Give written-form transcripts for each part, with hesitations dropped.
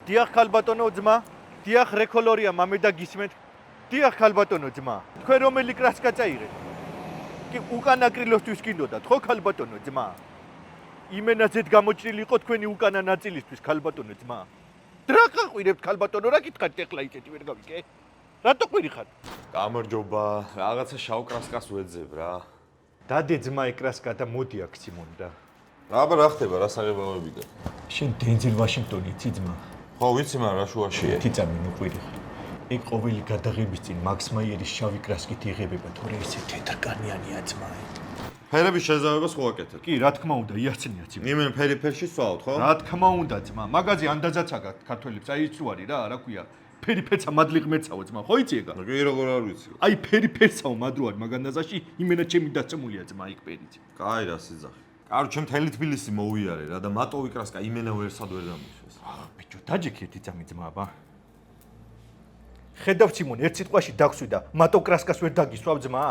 დიახ ქალბატონო ძმა, დიახ რეკოლორია მამე და გისმენთ. დიახ ქალბატონო ძმა. თქვენ რომელი კრასკა წაიღეთ? კი უკანა კრილოსთვის გინდოდათ, ხო ქალბატონო ძმა? იმენაცეთ გამოჭრილი იყო თქვენი უკანა ნაწილისთვის ქალბატონო ძმა. რა გაყვირებთ ქალბატონო, რა გითხართ ეხლა ისეთი ვერ გავიკე? რატო ყვირიხარ? გამარჯობა, რაღაცა შავ კრასკას ვეძებ რა. დადე ძმა ეკრასკა და მოდი აქ სიმონდა. აბა რა ხდება, რა საღებავებია? შენ დენზელ ვაშინგტონი იცი ძმა? ხო, ვიცი, მაგრამ რა შუაშია? თიწამი მოყვირიხარ. ეგ ყოველი გადაღების წინ მაქს მაიერის შავი კრასკით იღებება, თორე ესე თეთრკანიანია ძმა. ფერების შეზავებას ხო აკეთებ? კი, რა თქმა უნდა, იახცენია ძმა. იმენ ფერიფერში სვავთ, ხო? რა თქმა უნდა ძმა, მაგაზე ანდაზაც აგათ ქართველებს, აი ის უარი რა ქვია. ფერიფერცა მადლი ღმერთსაო ძმა, ხო იცი ეგა? კი, როგორ არ ვიცი. აი ფერიფერსაო მადლოარ მაგანდაზაში, იმენა ჩემი დაცემულია ძმა იქ პერიც. კაი რა სიძახი. კაროჩე მთელი თბილისი მოვიარე რა და მატოვი კრასკა იმენა ვერსად ვერ დამიშვეს. ბიჭო, დაჯექეთი ძამი ძმა, აბა. ხედავ სიმონ, ერთ სიტყვაში დაგვსვიდა, მატო კრასკას ვერ დაგისვავ ძმა.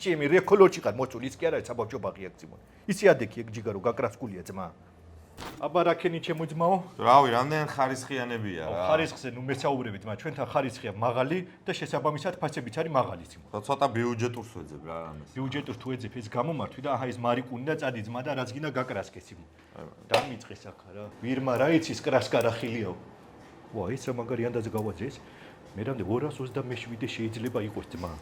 ჩემი რეკოლორში ხარ მოწული, ის კი არა საბავშვო ბაღი აქ სიმონ. ისი ადექი ეგ ჯიგარო გაკრასკულია ძმა. აბა რაკენი ჩემო ძმაო? რავი, რამდენი ხარისხიანებია რა. ხარისხზე ნუ მესაუბრები ძმა, ჩვენთან ხარისხია მაღალი და შესაბამისად ფასებიც არის მაღალი სიმონ. და ცოტა ბიუჯეტურს ვეძებ რა ამას. ბიუჯეტურს თუ ეძებ ეს გამომართვი და აჰა ეს მარიკუნი და წადი ძმა და რაც გინდა გაკრასკე სიმონ. დამიწყეს აქ რა. ვირმა რა იცის კრასკა რა ხილიაო. ვა, ეს რა მაგარი ანდაზი გავაძეს. მე რამდენ 227 შეიძლება იყოს ძმა.